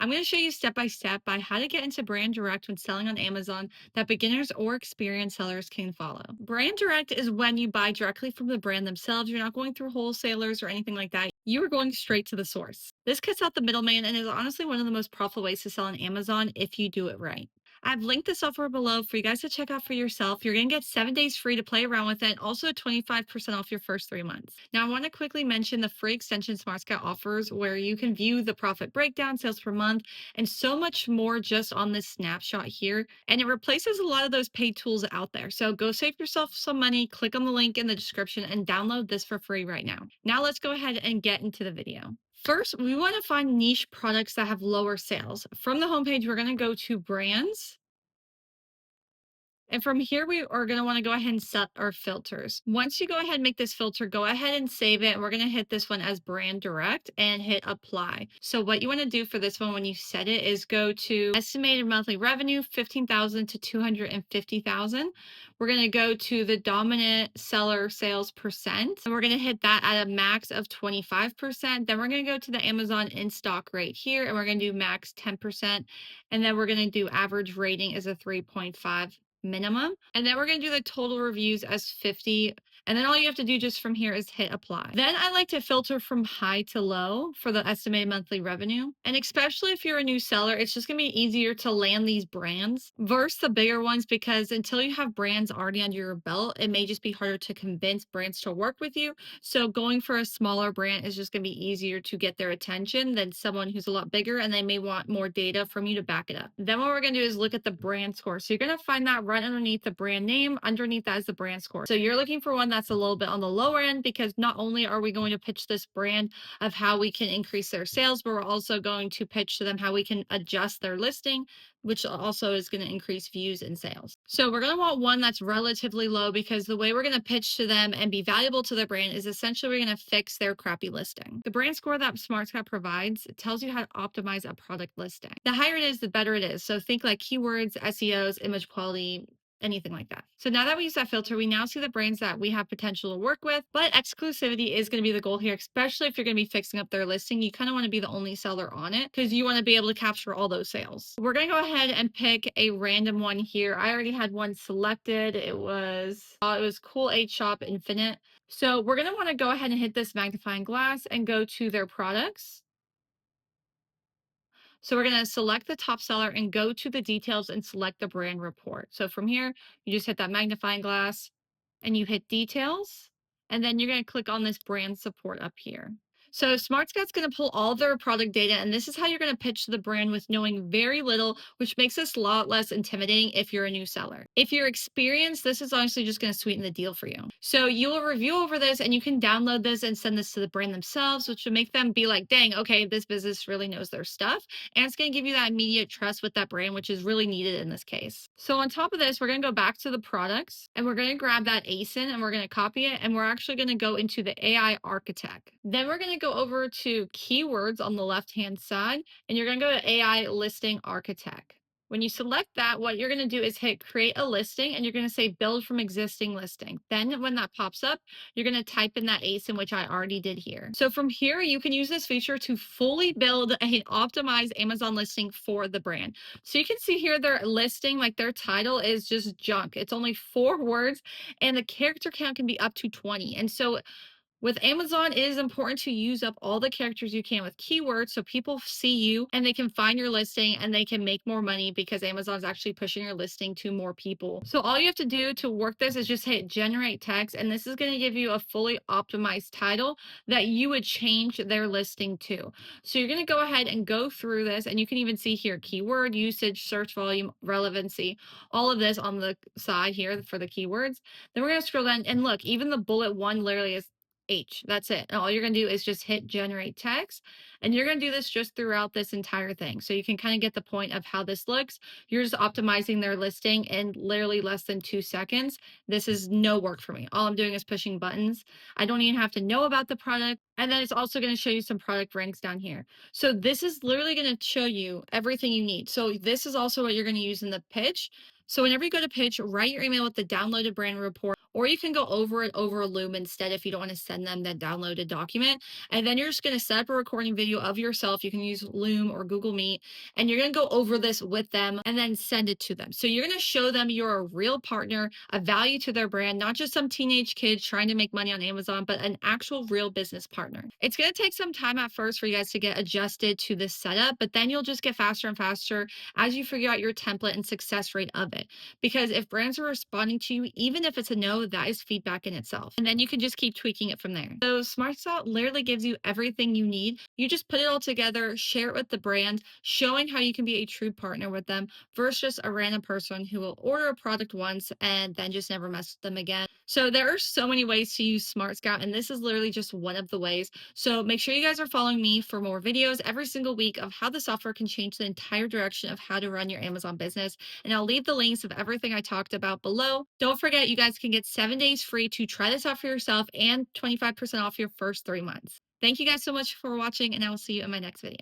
I'm going to show you step by step by how to get into brand direct when selling on Amazon that beginners or experienced sellers can follow. Brand direct is when you buy directly from the brand themselves. You're not going through wholesalers or anything like that. You are going straight to the source. This cuts out the middleman and is honestly one of the most profitable ways to sell on Amazon if you do it right. I've linked the software below for you guys to check out for yourself. You're going to get 7 days free to play around with it, and also 25% off your first 3 months. Now, I want to quickly mention the free extension SmartScout offers where you can view the profit breakdown, sales per month, and so much more just on this snapshot here. And it replaces a lot of those paid tools out there. So go save yourself some money, click on the link in the description, and download this for free right now. Now, let's go ahead and get into the video. First, we want to find niche products that have lower sales. From the homepage, we're going to go to brands. And from here, we are going to want to go ahead and set our filters. Once you go ahead and make this filter, go ahead and save it. And we're going to hit this one as brand direct and hit apply. So what you want to do for this one when you set it is go to estimated monthly revenue, 15,000 to 250,000. We're going to go to the dominant seller sales percent. And we're going to hit that at a max of 25%. Then we're going to go to the Amazon in stock right here. And we're going to do max 10%. And then we're going to do average rating as a 3.5 minimum. And then we're going to do the total reviews as 50. And then all you have to do just from here is hit apply. Then I like to filter from high to low for the estimated monthly revenue. And especially if you're a new seller, it's just going to be easier to land these brands versus the bigger ones, because until you have brands already under your belt, it may just be harder to convince brands to work with you. So going for a smaller brand is just going to be easier to get their attention than someone who's a lot bigger, and they may want more data from you to back it up. Then what we're going to do is look at the brand score. So you're going to find that right underneath the brand name. Underneath that is the brand score. So you're looking for one that's a little bit on the lower end, because not only are we going to pitch this brand of how we can increase their sales, but we're also going to pitch to them how we can adjust their listing, which also is going to increase views and sales. So we're going to want one that's relatively low, because the way we're going to pitch to them and be valuable to their brand is essentially we're going to fix their crappy listing. The brand score that SmartScout provides tells you how to optimize a product listing. The higher it is, the better it is. So think like keywords, SEOs, image quality, anything like that. So now that we use that filter, we now see the brands that we have potential to work with, but exclusivity is going to be the goal here, especially if you're going to be fixing up their listing. You kind of want to be the only seller on it because you want to be able to capture all those sales. We're going to go ahead and pick a random one here. I already had one selected. It was Cool 8 Shop Infinite. So we're going to want to go ahead and hit this magnifying glass and go to their products. So we're going to select the top seller and go to the details and select the brand report. So from here, you just hit that magnifying glass and you hit details, and then you're going to click on this brand support up here. So SmartScout's going to pull all their product data, and this is how you're going to pitch to the brand with knowing very little, which makes this a lot less intimidating if you're a new seller. If you're experienced, this is honestly just going to sweeten the deal for you. So you will review over this, and you can download this and send this to the brand themselves, which will make them be like, dang, okay, this business really knows their stuff. And it's going to give you that immediate trust with that brand, which is really needed in this case. So on top of this, we're going to go back to the products, and we're going to grab that ASIN and we're going to copy it. And we're actually going to go into the AI architect. Then we're going to go over to keywords on the left-hand side, and you're going to go to AI listing architect. When you select that, what you're going to do is hit create a listing, and you're going to say build from existing listing. Then when that pops up, you're going to type in that ASIN, which I already did here. So from here, you can use this feature to fully build an optimized Amazon listing for the brand. So you can see here their listing, like their title is just junk. It's only 4 words, and the character count can be up to 20. And so with Amazon, it is important to use up all the characters you can with keywords so people see you and they can find your listing and they can make more money, because Amazon's actually pushing your listing to more people. So all you have to do to work this is just hit generate text, and this is going to give you a fully optimized title that you would change their listing to. So you're going to go ahead and go through this, and you can even see here keyword usage, search volume, relevancy, all of this on the side here for the keywords. Then we're going to scroll down, and look, even the bullet 1 literally is H. That's it. And all you're going to do is just hit generate text. And you're going to do this just throughout this entire thing. So you can kind of get the point of how this looks. You're just optimizing their listing in literally less than 2 seconds. This is no work for me. All I'm doing is pushing buttons. I don't even have to know about the product. And then it's also going to show you some product ranks down here. So this is literally going to show you everything you need. So this is also what you're going to use in the pitch. So whenever you go to pitch, write your email with the downloaded brand report, or you can go over it over Loom instead if you don't want to send them that downloaded document. And then you're just going to set up a recording video of yourself. You can use Loom or Google Meet, and you're going to go over this with them and then send it to them. So you're going to show them you're a real partner, a value to their brand, not just some teenage kid trying to make money on Amazon, but an actual real business partner. It's going to take some time at first for you guys to get adjusted to this setup, but then you'll just get faster and faster as you figure out your template and success rate of it. Because if brands are responding to you, even if it's a no, that is feedback in itself. And then you can just keep tweaking it from there. So SmartScout literally gives you everything you need. You just put it all together, share it with the brand, showing how you can be a true partner with them versus just a random person who will order a product once and then just never mess with them again. So there are so many ways to use SmartScout, and this is literally just one of the ways. So make sure you guys are following me for more videos every single week of how the software can change the entire direction of how to run your Amazon business. And I'll leave the links of everything I talked about below. Don't forget, you guys can get 7 days free to try this out for yourself and 25% off your first 3 months. Thank you guys so much for watching, and I will see you in my next video.